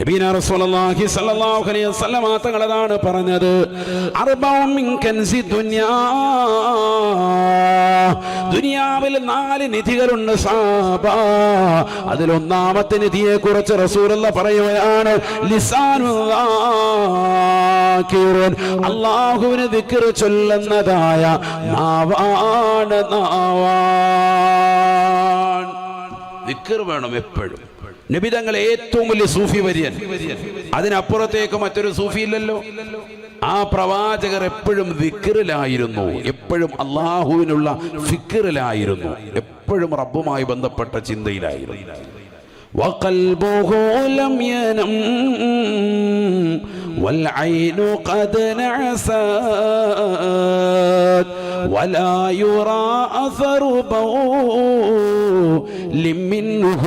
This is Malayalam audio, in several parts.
നബീന റസൂലുള്ളാഹി സ്വല്ലല്ലാഹു അലൈഹി വസല്ലം തങ്ങളാണ് പറഞ്ഞത്, അർബഉൻ മിൻ കൻസി ദുനിയാ, ദുനിയാവിൽ 4 നിധികളുണ്ട് സഹാബ. അതിലൊന്നാമത്തെ നിധിയെ കുറിച്ച് റസൂലുള്ളാഹി പറയുകയാണ്, ലിസാനുല്ലാഹിറുൻ, അല്ലാഹുവിനെ ദിക്ർ ചൊല്ലുന്നതായ നാവാണ്. ദിക്ർ വേണം എപ്പോഴും. നബി തങ്ങൾ ഏറ്റവും വലിയ സൂഫി വര്യൻ, അതിനപ്പുറത്തേക്ക് മറ്റൊരു സൂഫി ഇല്ലല്ലോ. ആ പ്രവാചകർ എപ്പോഴും ദിക്റിലായിരുന്നു, എപ്പോഴും അള്ളാഹുവിനുള്ള ഫിക്റിലായിരുന്നു, എപ്പോഴും റബ്ബുമായി ബന്ധപ്പെട്ട ചിന്തയിലായിരുന്നു. വഖൽബുഹു ലം യനം والعين قد نعست ولا يرى أثر بول منه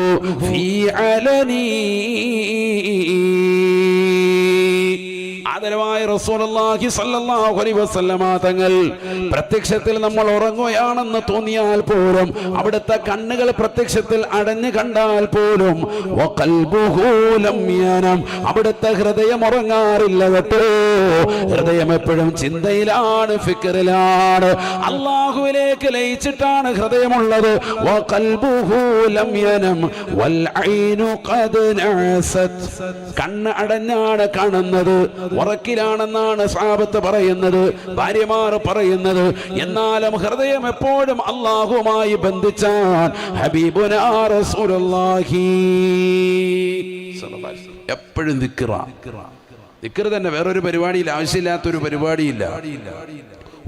في علني. ആദരവായ റസൂലുള്ളാഹി സ്വല്ലല്ലാഹു അലൈഹി വസല്ലമ തങ്ങൾ പ്രത്യക്ഷത്തിൽ നമ്മൾ ഉറങ്ങുകയാണെന്ന് തോന്നിയാൽ പോലും, അവിടുത്തെ കണ്ണുകൾ പ്രത്യക്ഷത്തിൽ അടഞ്ഞു കണ്ടാൽ പോലും, വഖൽബുഹു ലം യനം, അവിടുത്തെ ഹൃദയം ഉറങ്ങാറില്ല കേട്ടോ. ഹൃദയം എപ്പോഴും ചിന്തയിലാണ്, ഫിക്റിലാണ്, അല്ലാഹുവിലേക്ക് ലയിച്ചിട്ടാണ് ഹൃദയമുള്ളത്. വഖൽബുഹു ലം യനം വൽ ഐനു ഖദ് നഅസത്, കണ്ണ് അടഞ്ഞാണ് കാണുന്നത്, ഉറക്കിലാണെന്നാണ് സഹാബത്ത് പറയുന്നത്, ഭാര്യമാർ പറയുന്നത്. എന്നാലും ഹൃദയം എപ്പോഴും അല്ലാഹുവുമായി ബന്ധിച്ചാൻ ഹബീബുനാ റസൂലുള്ളാഹി എപ്പോഴും ദിക്ർ തന്നെ. വേറൊരു പരിപാടിയിൽ ആവശ്യമില്ലാത്തൊരു പരിപാടിയില്ല.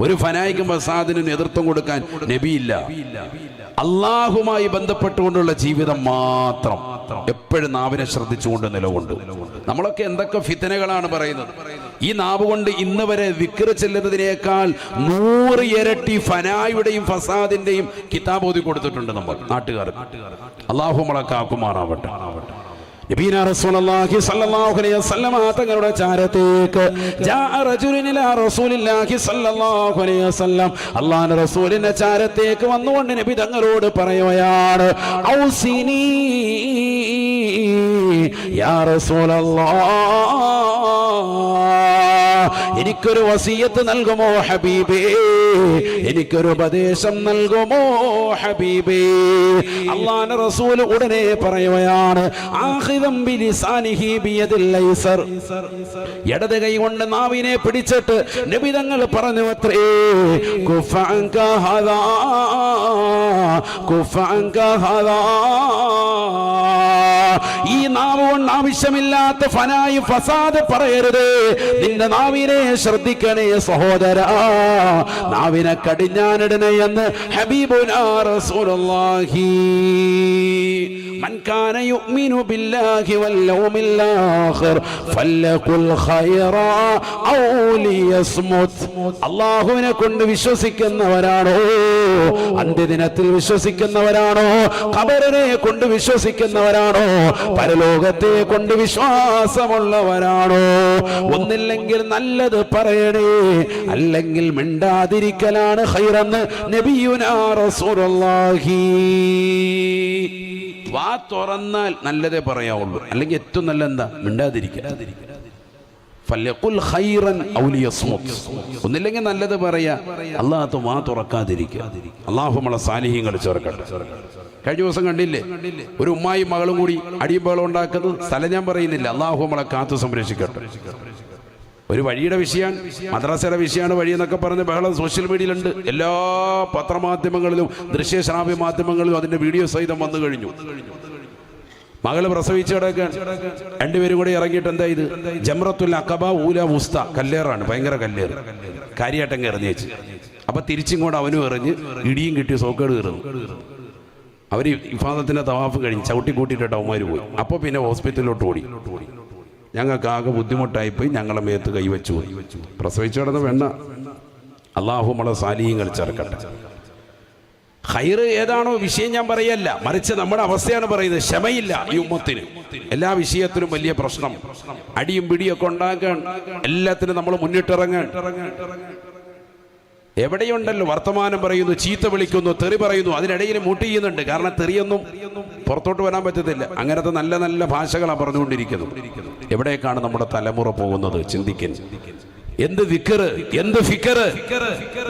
ഒരു ഫനായിക്കും ഫസാദിനും നേതൃത്വം കൊടുക്കാൻ നബിയില്ല. അള്ളാഹുമായി ബന്ധപ്പെട്ടുകൊണ്ടുള്ള ജീവിതം മാത്രം, എപ്പോഴും നാവിനെ ശ്രദ്ധിച്ചുകൊണ്ട് നിലകൊണ്ട്. നമ്മളൊക്കെ എന്തൊക്കെ ഫിത്തനകളാണ് പറയുന്നത്. ഈ നാവ് കൊണ്ട് ഇന്ന് വരെ ദിക്ർ ചെല്ലുന്നതിനേക്കാൾ 100 ഇരട്ടി ഫനായുടെയും ഫസാദിന്റെയും കിതാബ് ഓതി കൊടുത്തിട്ടുണ്ട് നമ്മൾ നാട്ടുകാർ. അള്ളാഹു നമ്മളെ കാക്കുമാറാവട്ടെ. നബീന റസൂലുള്ളാഹി സ്വല്ലല്ലാഹു അലൈഹി വസല്ലം തങ്ങളുടെ ചാരത്തേക്ക് ജാഅ റജുലുൻ ഇലാ റസൂലില്ലാഹി സ്വല്ലല്ലാഹു അലൈഹി വസല്ലം, അല്ലാഹുവിന്റെ റസൂലിന്റെ ചാരത്തേക്ക് വന്നുകൊണ്ട് നബി തങ്ങളോട് പറയുകയാണ്, ഔസിനി യാ റസൂലല്ലാഹ്, എനിക്കൊരു വസിയത്ത് നൽകുമോ ഹബീബേ, എനിക്കൊരു ഉപദേശം നൽകുമോ ഹബീബേ. അല്ലാഹുവിന്റെ റസൂൽ ഉടനെ പറയുകയാണ്, ആഖിദം ബിലിസാനിഹി ബിയദിൽ ഐസർ, ഇടത് കൈ കൊണ്ട് നാവിനെ പിടിച്ചിട്ട് നബി തങ്ങൾ പറഞ്ഞു അത്രേ, കുഫ അൻക ഹദാ, കുഫ അൻക ഹദാ. ഈ നാവ് കൊണ്ട് ആവശ്യമില്ലാത്ത ഫനായി ഫസാദ് പറയരുത്. നിന്റെ നാവിനെ ശ്രദ്ധിക്കണേ സഹോദരാ, നാവിനെ കടിഞ്ഞാനിടണേ എന്ന് ഹബീബുനാ റസൂലുള്ളാഹി. മൻ കാന യുഅ്മിനു ബില്ലാഹി വൽ യൗമിൽ ആഖിർ ഫല്യഖുൽ ഖൈറാ ഔ ലിയസ്മുത്. അല്ലാഹുവിനെ കൊണ്ട് വിശ്വസിക്കുന്നവരാണോ, അന്ത്യദിനത്തിൽ വിശ്വസിക്കുന്നവരാണോ, ഖബറിനെ കൊണ്ട് വിശ്വസിക്കുന്നവരാണോ, പരലോകത്തെ കൊണ്ട് വിശ്വാസമുള്ളവരാണോ, ഒന്നില്ലെങ്കിൽ നല്ലത് പറയണേ, അല്ലെങ്കിൽ മിണ്ടാതിരിക്കലാണ് ഖൈറെന്ന് നബിയുനാ റസൂലുള്ളാഹി. വാ തുറന്നാൽ നല്ലതേ പറയാവുള്ളൂ, അല്ലെങ്കിൽ ഏറ്റവും നല്ല എന്താ, മിണ്ടാതിരിക്കുക. ഫല്യഖുൽ ഖൈറൻ ഔ ലിയസ്മുത്, ഒന്നില്ലെങ്കിൽ നല്ലത് പറയാ, അല്ലാഹു വാ തുറക്കാതിരിക്കുക. അല്ലാഹു നമ്മളെ സാലിഹീങ്ങൾ ചേർക്കട്ടെ. കഴിഞ്ഞ ദിവസം കണ്ടില്ലേ, ഒരു ഉമ്മായും മകളും കൂടി അടിയും ബഹളം ഉണ്ടാക്കുന്നത്. സ്ഥലം ഞാൻ പറയുന്നില്ല, അല്ലാഹു നമ്മളെ കാത്തു സംരക്ഷിക്കട്ടെ. ഒരു വഴിയുടെ വിഷയമാണ്, മദ്രസയുടെ വിഷയമാണ് വഴി എന്നൊക്കെ പറഞ്ഞ് ബഹളം സോഷ്യൽ മീഡിയയിലുണ്ട്. എല്ലാ പത്രമാധ്യമങ്ങളിലും ദൃശ്യശ്രാവ്യ മാധ്യമങ്ങളിലും അതിന്റെ വീഡിയോ സഹിതം വന്നു കഴിഞ്ഞു. മകള് പ്രസവിച്ച് കിടക്കാൻ രണ്ടുപേരും കൂടി ഇറങ്ങിയിട്ട് എന്താ ഇത്, ജംറത്തുൽ അഖബ ഊല വുസ്ത, കല്ലേറാണ്, ഭയങ്കര കല്ലേറ്, കാര്യാട്ടം എറിഞ്ഞു വെച്ച്. അപ്പൊ തിരിച്ചിങ്ങോട്ട് അവനും എറിഞ്ഞ് ഇടിയും കിട്ടി സോക്കേട് കയറുന്നു. അവർ ഇഫാദത്തിന്റെ തവാഫ് കഴിഞ്ഞ് ചവിട്ടി കൂട്ടിയിട്ടിട്ട് അവന്മാർ പോയി. അപ്പോൾ പിന്നെ ഹോസ്പിറ്റലിലോട്ട് ഓടി. ഞങ്ങൾക്ക് ആകെ ബുദ്ധിമുട്ടായിപ്പോയി, ഞങ്ങളെ മേത്ത് കൈവച്ചു പോയി. പ്രസവിച്ചു കിടന്ന വെണ്ണ. അള്ളാഹു നമ്മളെ സാലിഹ്യങ്ങൾ ചേർക്കട്ടെ. ഖൈറ് ഏതാണോ വിഷയം ഞാൻ പറയല്ല, മറിച്ച് നമ്മുടെ അവസ്ഥയാണ് പറയുന്നത്. ക്ഷമയില്ല ഈ ഉമ്മത്തിന്. എല്ലാ വിഷയത്തിലും വലിയ പ്രശ്നം, അടിയും പിടിയൊക്കെ ഉണ്ടാക്കാൻ, എല്ലാത്തിനും നമ്മൾ മുന്നിട്ടിറങ്ങാൻ. എവിടെയുണ്ടല്ലോ വർത്തമാനം പറയുന്നു, ചീത്ത വിളിക്കുന്നു, തെറി പറയുന്നു, അതിനിടയിൽ മൂട്ട് ചെയ്യുന്നുണ്ട്. കാരണം തെറിയൊന്നും പുറത്തോട്ട് വരാൻ പറ്റത്തില്ല. അങ്ങനത്തെ നല്ല നല്ല ഭാഷകളാണ് പറഞ്ഞുകൊണ്ടിരിക്കുന്നത്. എവിടേക്കാണ് നമ്മുടെ തലമുറ പോകുന്നത്? ചിന്തിക്കാൻ. എന്ത് ദിക്റ്, എന്ത് ഫിക്റ്.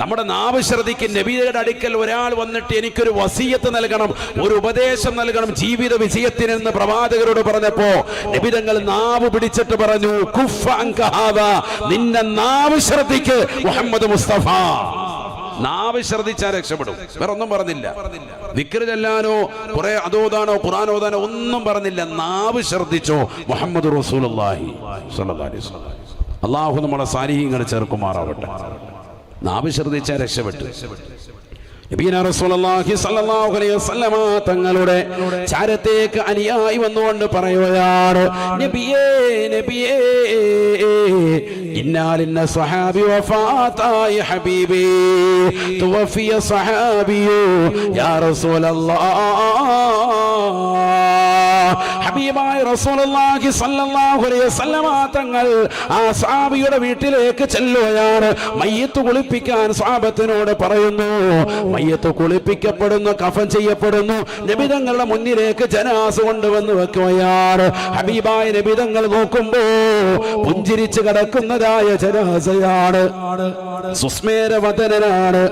നമ്മുടെ നാവ് ശ്രദ്ധിക്കും. നബിയുടെ അടുക്കൽ ഒരാൾ വന്നിട്ട് എനിക്കൊരു വസിയത്ത് നൽകണം, ഒരു ഉപദേശം നൽകണം ജീവിത വിജയത്തിനെന്ന് പ്രവാചകരോട് പറഞ്ഞപ്പോ നബി തങ്ങൾ നാവ് പിടിച്ചിട്ട് പറഞ്ഞു, കുഫ അൻക ഹാദാ, നിന്റെ നാവ് ശ്രദ്ധിക്ക് മുഹമ്മദ് മുസ്തഫ. നാവ് ശ്രദ്ധിച്ചാൽ രക്ഷപ്പെടും. വേറെ ഒന്നും പറഞ്ഞില്ല. ദിക്റ് ചെല്ലാനോ കുറെ അതോതാനോ ഖുർആൻ ഓതാനോ ഒന്നും പറഞ്ഞില്ല. നാവ് ശ്രദ്ധിച്ചോ മുഹമ്മദ് റസൂലുള്ളാഹി സ്വല്ലല്ലാഹു അലൈഹി വസല്ലം. അള്ളാഹു നമ്മളെ സാലിഹീങ്ങളെ ചേർക്കുമാറാവട്ടെ. നാവ് ശ്രദ്ധിച്ചാൽ രക്ഷപ്പെട്ടു. നബിയനാ റസൂലുള്ളാഹി സ്വല്ലല്ലാഹു അലൈഹി വസല്ലമ തങ്ങളുടെ ചാരത്തേക്ക് അനുയായി വന്നുകൊണ്ട് പറയുകയാണ്, നബിയേ നബിയേ ഇന്നാലിന്ന സ്വഹാബി വഫാതായ ഹബീബി തുവഫിയ സ്വഹാബിയു യാ റസൂലല്ലാഹ്. ഹബീബായ റസൂലുള്ളാഹി സ്വല്ലല്ലാഹു അലൈഹി വസല്ലമ തങ്ങൾ ആ സ്വഹാബിയുടെ വീട്ടിലേക്ക് ചെല്ലുകയാണ്. മയ്യത്ത് കുളിപ്പിക്കാൻ സ്വഹാബത്തിനോട് പറയുന്നു. മയ്യത്ത് കുളിപ്പിക്കപ്പെടുന്നു, കഫൻ ചെയ്യപ്പെടുന്നു. നബി തങ്ങളുടെ മുന്നിലേക്ക് ജനാസ കൊണ്ടുവന്ന് വെക്കുകയാണ്. ഹബീബായ നബി തങ്ങൾ നോക്കുമ്പോ പുഞ്ചിരിച്ച് കിടക്കുന്നതായ ജനാസയാണ്, സുസ്മേരവദനാണ്.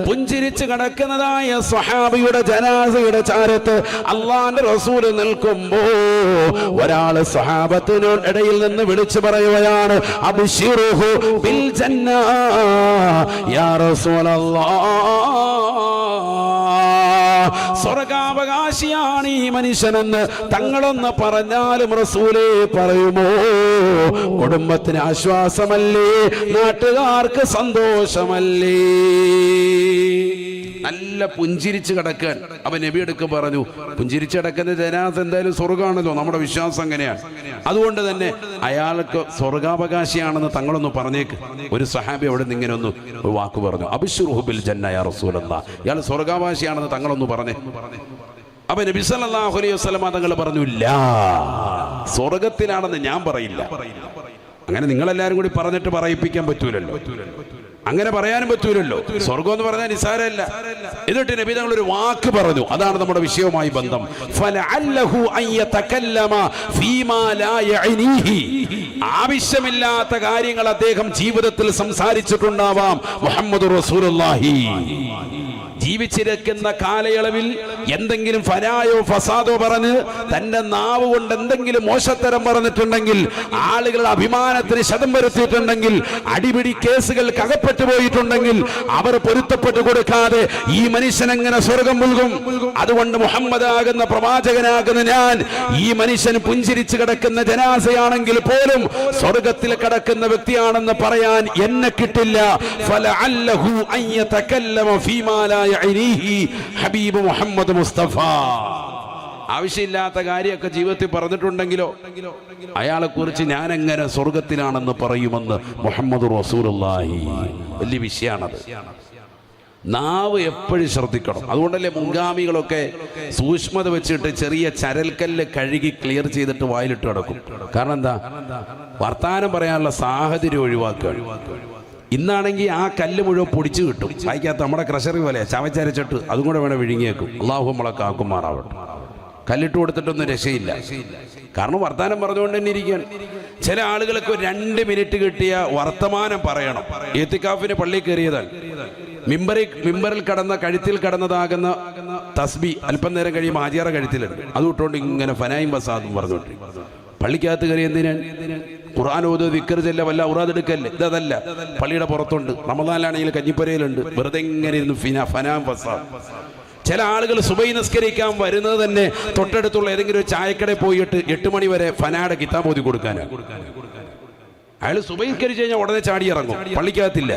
പുഞ്ചിരിച്ച് കിടക്കുന്നതായ സ്വഹാബിയുടെ ജനാസയുടെ ചാരത്ത് അല്ലാഹുവിന്റെ റസൂൽ നിൽക്കുമ്പോ ഒരാള് സ്വഹാബത്തിനോട് ഇടയിൽ നിന്ന് വിളിച്ചു പറയുകയാണ്, അബ്ശിറുഹു ബിൽ ജന്ന യാ റസൂലല്ലാഹ്. സ്വർഗാവകാശിയാണ് ഈ മനുഷ്യനെന്ന് തങ്ങളൊന്ന് പറഞ്ഞാലും റസൂലേ പറയുമോ? കുടുംബത്തിന് ആശ്വാസമല്ലേ, നാട്ടുകാർക്ക് സന്തോഷമല്ലേ? നല്ല പുഞ്ചിരിച്ച് കിടക്കാൻ അവൻ നബി എടുക്ക് പറഞ്ഞു. പുഞ്ചിരിച്ച് കിടക്കുന്ന ജനാസ എന്തായാലും സ്വർഗമാണല്ലോ, നമ്മുടെ വിശ്വാസം അങ്ങനെയാണ്. അതുകൊണ്ട് തന്നെ അയാൾക്ക് സ്വർഗാവകാശിയാണെന്ന് തങ്ങളൊന്ന് പറഞ്ഞേക്ക്. ഒരു സഹാബി അവിടെ നിന്ന് ഇങ്ങനെ ഒരു വാക്ക് പറഞ്ഞു, അബ്ശിറുഹു ബിൽ ജന്ന യാ റസൂലല്ലാഹ്. ഇയാൾ സ്വർഗാവകാശിയാണെന്ന് തങ്ങളൊന്ന് പറഞ്ഞേ. അപ്പൊ നബി സല്ലല്ലാഹു അലൈഹി വസല്ലം തങ്ങൾ പറഞ്ഞു, ലാ, സ്വർഗത്തിലാണെന്ന് ഞാൻ പറയില്ല. അങ്ങനെ നിങ്ങളെല്ലാരും കൂടി പറഞ്ഞിട്ട് പറയിപ്പിക്കാൻ പറ്റൂലല്ലോ, അങ്ങനെ പറയാനും പറ്റൂലല്ലോ. സ്വർഗം എന്ന് പറഞ്ഞാൽ നിസാരമല്ല. എന്നിട്ട് നബി തങ്ങൾ ഒരു വാക്ക് പറഞ്ഞു, അതാണ് നമ്മുടെ വിഷയവുമായി ബന്ധം. ഫലഅല്ലഹു അൻ യതകല്ലമ ഫീമാ ലാ യഅനീഹി. ആവശ്യമില്ലാത്ത കാര്യങ്ങൾ അദ്ദേഹം ജീവിതത്തിൽ സംസാരിച്ചിട്ടുണ്ടാവാം. മുഹമ്മദ് റസൂലുള്ളാഹി ജീവിച്ചിരിക്കുന്ന കാലയളവിൽ എന്തെങ്കിലും ഫനായോ ഫസാദോ പറഞ്ഞ് തന്റെ നാവ് കൊണ്ട് എന്തെങ്കിലും മോശത്തരം പറഞ്ഞിട്ടുണ്ടെങ്കിൽ, ആളുകളുടെ അഭിമാനത്തിന് ശതം വരുത്തിയിട്ടുണ്ടെങ്കിൽ, അടിപിടി കേസുകൾ അകപ്പെട്ടു പോയിട്ടുണ്ടെങ്കിൽ അവർ പൊരുത്തപ്പെട്ടു കൊടുക്കാതെ ഈ മനുഷ്യൻ എങ്ങനെ സ്വർഗം മുൽകും? അതുകൊണ്ട് മുഹമ്മദ് ആകുന്ന പ്രവാചകനാകുന്ന ഞാൻ ഈ മനുഷ്യൻ പുഞ്ചിരിച്ച് കിടക്കുന്ന ജനാസയാണെങ്കിൽ പോലും സ്വർഗത്തിൽ കിടക്കുന്ന വ്യക്തിയാണെന്ന് പറയാൻ എന്നെ കിട്ടില്ല. ഫലഅല്ലഹു അൻ യതകല്ലമ ഫീമാ ലാ യഅനീഹി ഹബീബ് മുഹമ്മദ് മുസ്തഫ. ആവശ്യമില്ലാത്ത കാര്യമൊക്കെ ജീവിതത്തിൽ പറഞ്ഞിട്ടുണ്ടെങ്കിലോ അയാളെ കുറിച്ച് ഞാൻ എങ്ങനെ സ്വർഗത്തിലാണെന്ന് പറയുമെന്ന് മുഹമ്മദ് റസൂലുള്ളാഹി. വലിയ വിഷയമാണത്. നാവ് എപ്പോഴും ശ്രദ്ധിക്കണം. അതുകൊണ്ടല്ലേ മുൻഗാമികളൊക്കെ സൂക്ഷ്മത വെച്ചിട്ട് ചെറിയ ചരൽക്കല്ല് കഴുകി ക്ലിയർ ചെയ്തിട്ട് വായിലിട്ട് കിടക്കും. കാരണം എന്താ? വർത്താനം പറയാനുള്ള സാഹചര്യം ഒഴിവാക്കുക. ഇന്നാണെങ്കിൽ ആ കല്ല് മുഴുവൻ പൊടിച്ചു കിട്ടും. വായിക്കാത്ത നമ്മുടെ ക്രഷറി പോലെ ചവച്ചരച്ചിട്ട് അതും കൂടെ വേണം വിഴുങ്ങിയേക്കും. അള്ളാഹു നമ്മളെ കാക്കുമാറാവട്ടെ. കല്ലിട്ട് കൊടുത്തിട്ടൊന്നും രക്ഷയില്ല. കാരണം വർത്താനം പറഞ്ഞുകൊണ്ട് തന്നെ ഇരിക്കാൻ. ചില ആളുകൾക്ക് 2 മിനിറ്റ് കിട്ടിയ വർത്തമാനം പറയണം. ഇത്തിക്കാഫിന് പള്ളി കയറിയതാൽ മിമ്പറിൽ കടന്ന കഴുത്തിൽ കടന്നതാകുന്ന തസ്ബി അല്പം നേരം കഴിയുമ്പോൾ ഹാജിയാറ കഴുത്തിലുണ്ട്. അത് വിട്ടുകൊണ്ട് ഇങ്ങനെ ഫനായും ബസാദും പറഞ്ഞോണ്ട് പള്ളിക്കകത്ത് കയറി എന്തിനാണ്? ഖുർആൻ ഓത്, ദിക്ർ ചെല്ല, വല്ല ഔറാദ് എടുക്കല്ലേ? ഇതല്ല. പള്ളിയുടെ പുറത്തുണ്ട്. റമദാനിലാണെങ്കിൽ കഞ്ഞിപ്പരയിലുണ്ട്. വെറുതെ ഇങ്ങനെ ഇരുന്ന് ഫനാം ഫസാദ്. ചില ആളുകൾ സുബൈ നിസ്കരിക്കാൻ വരുന്നത് തന്നെ തൊട്ടടുത്തുള്ള ഏതെങ്കിലും ഒരു ചായക്കടയിൽ പോയിട്ട് 8 മണി വരെ ഫനായുടെ കിതാബ് ഓതി കൊടുക്കാനാണ്. അയാൾ സുബൈ കരിച്ചു കഴിഞ്ഞാൽ ഉടനെ ചാടി ഇറങ്ങും, പള്ളിക്കകത്തില്ല.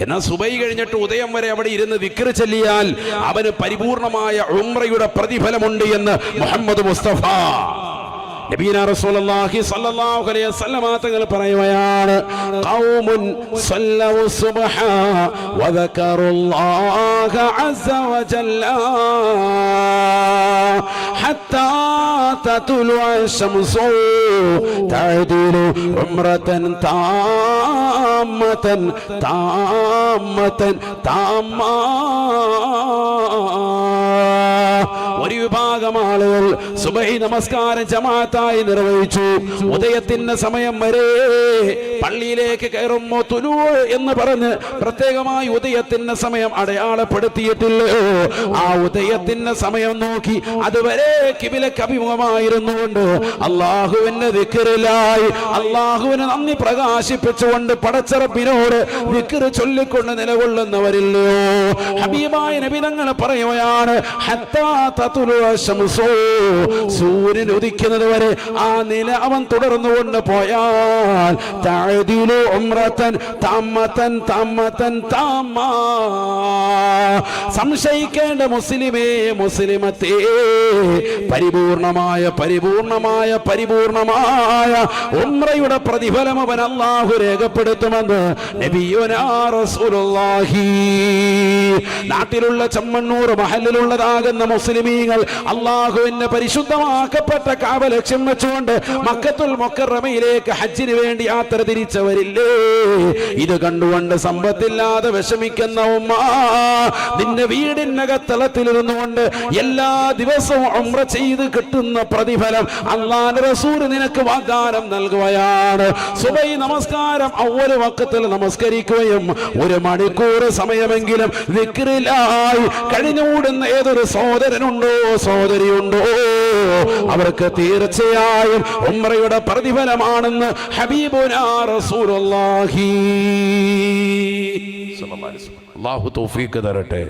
എന്നാൽ സുബൈ കഴിഞ്ഞിട്ട് ഉദയം വരെ അവിടെ ഇരുന്ന് ദിക്ർ ചൊല്ലിയാൽ അവന് പരിപൂർണമായ ഉംറയുടെ പ്രതിഫലമുണ്ട് എന്ന് മുഹമ്മദ് മുസ്തഫ. നബിയുനാ റസൂലുള്ളാഹി സ്വല്ലല്ലാഹു അലൈഹി വസല്ലം തങ്ങൾ പറയുകയാണ് ഖൗമുൻ സല്ലു സുബ്ഹ വദകറുല്ലാഹ അസ്സ വജല്ല ഹത്താ തതുലു അശംസു തഅദിലു ഉംറതൻ താമതൻ താമതൻ താമാ. ഒരു വിഭാഗം ആളുകൾ സുബഹി നമസ്കാരം ജമാഅത്തായി നിർവഹിച്ചു. ഉദയത്തിന്റെ സമയം വരെ പള്ളിയിലേക്ക് കയറുമ്പോൾ തുലു എന്ന് പറഞ്ഞ് പ്രത്യേകമായി ഉദയത്തിന്റെ സമയം അടയാളപ്പെടുത്തിയിട്ടില്ലയോ? ആ ഉദയത്തിന്റെ സമയം നോക്കി അതുവരെ കിബിലക്ക് അഭിമുഖമായിരുന്നുകൊണ്ട് അള്ളാഹുവിന്റെ ദിക്റിലായി അള്ളാഹുവിന് നന്ദി പ്രകാശിപ്പിച്ചുകൊണ്ട് പടച്ചറപ്പിനോട് ദിക്ർ ചൊല്ലിക്കൊണ്ട് നിലകൊള്ളുന്നവരില്ലയോ? ഹബീബായ നബി തങ്ങൾ പറയുകയാണ് ഹത്താ തതുലു അശംസു, സൂര്യൻ ഉദിക്കുന്നത് വരെ ആ നില അവൻ തുടർന്നുകൊണ്ട് പോയാൽ തഅദിലു ഉംറതൻ താമതൻ താമതൻ താമാ. സംശയിക്കേണ്ട മുസ്ലിമേ മുസ്ലിമത്തേ, പരിപൂർണമായ പരിപൂർണമായ പരിപൂർണമായ ഉംറയുടെ പ്രതിഫലം അവൻ അല്ലാഹു രേഖപ്പെടുത്തുമെന്ന് നബിയുനാ റസൂലുള്ളാഹി. നാട്ടിലുള്ള ചമ്മണ്ണൂർ മഹലിലുള്ളതാകുന്ന മുസ്ലിമീങ്ങൾ അള്ളാഹുവിന്റെ പരിശുദ്ധമാക്കപ്പെട്ട കഅബ ലക്ഷ്യം വെച്ചുകൊണ്ട് മക്കത്തുൽ മുക്കറമയിലേക്ക് ഹജ്ജിന് വേണ്ടി യാത്ര തിരിച്ചവരില്ലേ? ഇത് കണ്ടുകൊണ്ട് സമ്പത്തില്ലാതെ വിഷമിക്കുന്ന ഉമ്മ, നിന്റെ വീടിനകത്തളത്തിലിരുന്നു കൊണ്ട് എല്ലാ ദിവസവും ഉംറ ചെയ്ത് കിട്ടുന്ന പ്രതിഫലം അല്ലാഹുവിന്റെ റസൂൽ നിനക്ക് വാഗ്ദാനം നൽകുകയാണ്. സുബഹി നമസ്കാരം അവ്വൽ വഖത്തിൽ നമസ്കരിക്കുകയും 1 മണിക്കൂർ സമയമെങ്കിലും ദിക്റിലായി കഴിഞ്ഞുകൂടുന്ന ഏതൊരു സഹോദരനുണ്ടോ സഹോദരിയുണ്ടോ അവർക്ക് തീർച്ചയായും ഉംറയുടെ പ്രതിഫലമാണെന്ന് ഹബീബുനാ റസൂലുള്ളാഹി. അല്ലാഹു തൗഫീഖ് തരട്ടെ.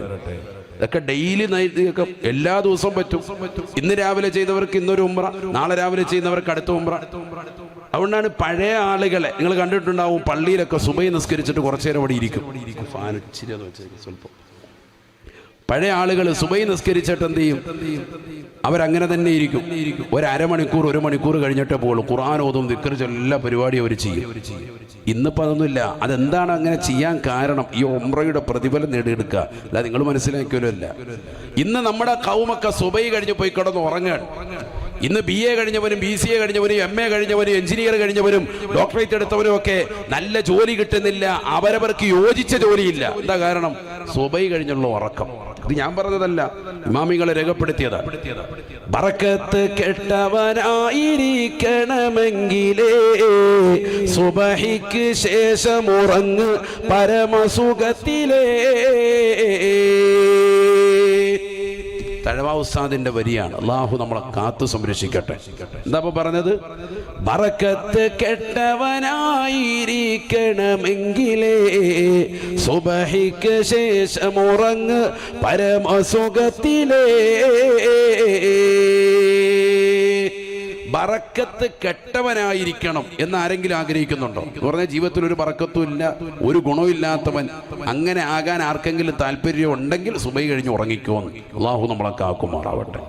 ഇതൊക്കെ ഡെയിലി നൈറ്റ് എല്ലാ ദിവസവും പറ്റും. ഇന്ന് രാവിലെ ചെയ്തവർക്ക് ഇന്നൊരു ഉംറ, നാളെ രാവിലെ ചെയ്യുന്നവർക്ക് അടുത്ത ഉംറ. അതുകൊണ്ടാണ് പഴയ ആളുകളെ നിങ്ങൾ കണ്ടിട്ടുണ്ടാവും, പള്ളിയിലൊക്കെ സുബഹി നിസ്കരിച്ചിട്ട് കുറച്ചു നേരം അവിടെ ഇരിക്കും. സ്വല്പം പഴയ ആളുകൾ സുബഹി നിസ്കരിച്ചിട്ട് എന്ത് ചെയ്യും? അവരങ്ങനെ തന്നെ ഇരിക്കും. 1/2 മണിക്കൂർ 1 മണിക്കൂർ കഴിഞ്ഞിട്ടേ പോകുള്ളൂ. ഖുർആൻ ഓതും, ദിക്ർ ചൊല്ലും, എല്ലാ പരിപാടിയും അവർ ചെയ്യും. ഇന്നിപ്പോൾ അതൊന്നുമില്ല. അതെന്താണ് അങ്ങനെ ചെയ്യാൻ കാരണം? ഈ ഉംറയുടെ പ്രതിഫലം നേടിയെടുക്കുക. അല്ല, നിങ്ങൾ മനസ്സിലാക്കിയല്ലോ അല്ല. ഇന്ന് നമ്മുടെ കൗമൊക്കെ സുബഹി കഴിഞ്ഞ് പോയി കിടന്ന് ഉറങ്ങാൻ. ഇന്ന് BA കഴിഞ്ഞവരും BCA കഴിഞ്ഞവരും MA കഴിഞ്ഞവരും എഞ്ചിനീയർ കഴിഞ്ഞവരും ഡോക്ടറേറ്റ് എടുത്തവരും ഒക്കെ നല്ല ജോലി കിട്ടുന്നില്ല. അവരവർക്ക് യോജിച്ച ജോലിയില്ല. എന്താ കാരണം? സുബഹി കഴിഞ്ഞുള്ള ഉറക്കം. ഇത് ഞാൻ പറഞ്ഞതല്ല, ഇമാമികളെ രേഖപ്പെടുത്തിയതാണ്. ബറക്കത്ത് കെട്ടവനായിരിക്കണമെങ്കിലേ സുബഹിക്ക് ശേഷം ഉറങ്ങ് പരമസുഖത്തിലേ. തഴവ ഉസ്താദിന്റെ വരിയാണ്. അല്ലാഹു നമ്മളെ കാത്തു സംരക്ഷിക്കട്ടെ. എന്താ പറഞ്ഞത്? ബറക്കത്ത് കെട്ടവനായിരിക്കണമെങ്കിലേ സുബഹിക്ക് ശേഷം ഉറങ്ങ് പരമസുഖത്തിലേ. ബറക്കത്ത് കെട്ടവനായിരിക്കണം എന്ന് ആരെങ്കിലും ആഗ്രഹിക്കുന്നുണ്ടോ? എന്ന് പറഞ്ഞാൽ ജീവിതത്തിൽ ഒരു ബറക്കത്തും ഇല്ല, ഒരു ഗുണവും ഇല്ലാത്തവൻ, അങ്ങനെ ആകാൻ ആർക്കെങ്കിലും താല്പര്യം ഉണ്ടെങ്കിൽ സുബഹി കഴിഞ്ഞ് ഉറങ്ങിക്കോന്ന്. അല്ലാഹു നമ്മളെ കാക്കുമാറാവട്ടെ.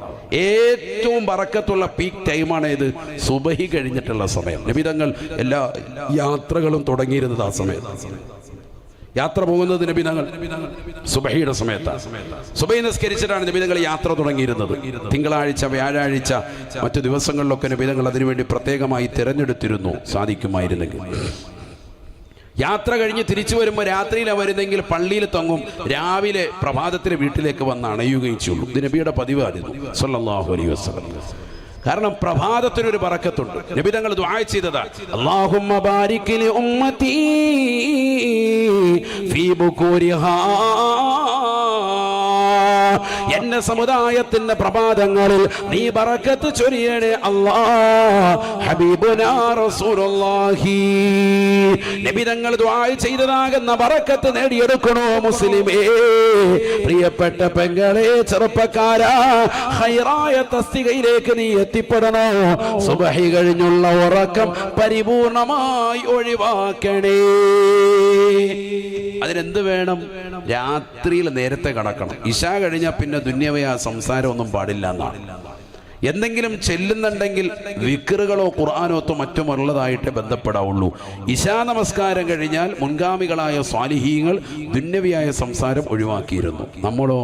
ഏറ്റവും ബറക്കത്തുള്ള പീക്ക് ടൈമാണ് ഇത്, സുബഹി കഴിഞ്ഞിട്ടുള്ള സമയം. നബി തങ്ങൾ എല്ലാ യാത്രകളും തുടങ്ങിയിരുന്നത് ആ സമയത്ത്. യാത്ര പോകുന്നത് നബി തങ്ങൾ സുബഹിയുടെ സമയത്താണ്. സുബഹി നിസ്കരിച്ചിട്ടാണ് നബി തങ്ങൾ യാത്ര തുടങ്ങിയിരുന്നത്. തിങ്കളാഴ്ച, വ്യാഴാഴ്ച, മറ്റു ദിവസങ്ങളിലൊക്കെ നബി തങ്ങൾ അതിനുവേണ്ടി പ്രത്യേകമായി തിരഞ്ഞെടുത്തിരുന്നു. സാധിക്കുമായിരുന്നെങ്കിൽ യാത്ര കഴിഞ്ഞ് തിരിച്ചു വരുമ്പോൾ രാത്രിയിലാണ് വരുന്നെങ്കിൽ പള്ളിയിൽ തങ്ങും, രാവിലെ പ്രഭാതത്തിലെ വീട്ടിലേക്ക് വന്ന് അണയുകയും ചെയ്യുള്ളൂ. ഇത് നബിയുടെ പതിവായിരുന്നു സ്വല്ലല്ലാഹു അലൈഹി വസല്ലം. കാരണം പ്രഭാതത്തിനൊരു ബറക്കത്തുണ്ട്. നബി തങ്ങൾ ദുആ ചെയ്തതാണ്, അല്ലാഹുമ്മ ബാരിക് ലി ഉമ്മത്തി ഫീ ബുകൂരിഹാ. എന്റെ സമുദായത്തിന്റെ പ്രഭാതങ്ങളിൽ നീ ബറക്കത്ത് ചൊരിയണേ അല്ലാഹ്. ഹബീബുനാ റസൂലുള്ളാഹി നബി തങ്ങൾ ദുആ ചെയ്തതാകുന്ന ബറക്കത്ത് നേടിയെടുക്കണോ മുസ്ലിമേ? പ്രിയപ്പെട്ട പെങ്ങളെ, ചെറുപ്പക്കാരാ, ഖൈറായ തസ്തികയിലേക്ക് നീ എത്തിപ്പെടണോ? സുബഹി കഴിഞ്ഞുള്ള ഉറക്കം പരിപൂർണമായി ഒഴിവാക്കണേ. അതിനെന്ത് വേണം? രാത്രിയിൽ നേരത്തെ കടക്കണം. ഇശാ കഴിഞ്ഞാൽ പിന്നെ ദുന്യവയ സംസാരം ഒന്നും പാടില്ല എന്നാണ്. എന്തെങ്കിലും ചെല്ലുന്നുണ്ടെങ്കിൽ വിക്റുകളോ ഖുർആനോ മറ്റുമുള്ളതായിട്ട് ബന്ധപ്പെടാവുള്ളൂ. ഇശാ നമസ്കാരം കഴിഞ്ഞാൽ മുൻഗാമികളായ സ്വാലിഹീങ്ങൾ ദുന്യവിയായ സംസാരം ഒഴിവാക്കിയിരുന്നു. നമ്മളോ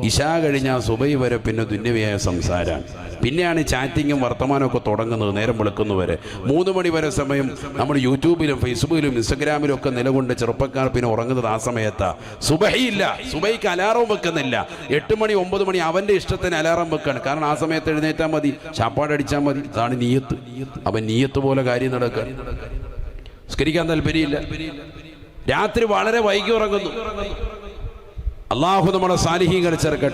ഇശാ കഴിഞ്ഞാൽ സുബൈ വരെ പിന്നെ ദുന്യവിയായ സംസാരമാണ്. പിന്നെയാണ് ചാറ്റിങ്ങും വർത്തമാനമൊക്കെ തുടങ്ങുന്നത് നേരം വെളുക്കുന്നവരെ. 3 മണി വരെ സമയം നമ്മൾ യൂട്യൂബിലും ഫേസ്ബുക്കിലും ഇൻസ്റ്റഗ്രാമിലും ഒക്കെ നിലകൊണ്ട് ചെറുപ്പക്കാർ പിന്നെ ഉറങ്ങുന്നത് ആ സമയത്താണ്. സുബഹിയില്ല, സുബൈക്ക് അലാറം വെക്കുന്നില്ല. 8 മണി 9 മണി അവൻ്റെ ഇഷ്ടത്തിന് അലാറം വെക്കാണ്. കാരണം ആ സമയത്ത് എഴുന്നേറ്റാൽ മതി, ചാപ്പാടടിച്ചാൽ മതി. അതാണ് നീയത്ത്. അവൻ നീയത്ത് പോലെ കാര്യം നടക്കാൻ സ്കരിക്കാൻ താല്പര്യമില്ല. രാത്രി വളരെ വൈകി ഉറങ്ങുന്നു. അള്ളാഹു നമ്മുടെ സാലിഹീങ്ങൾ ചേർക്കട്ടെ.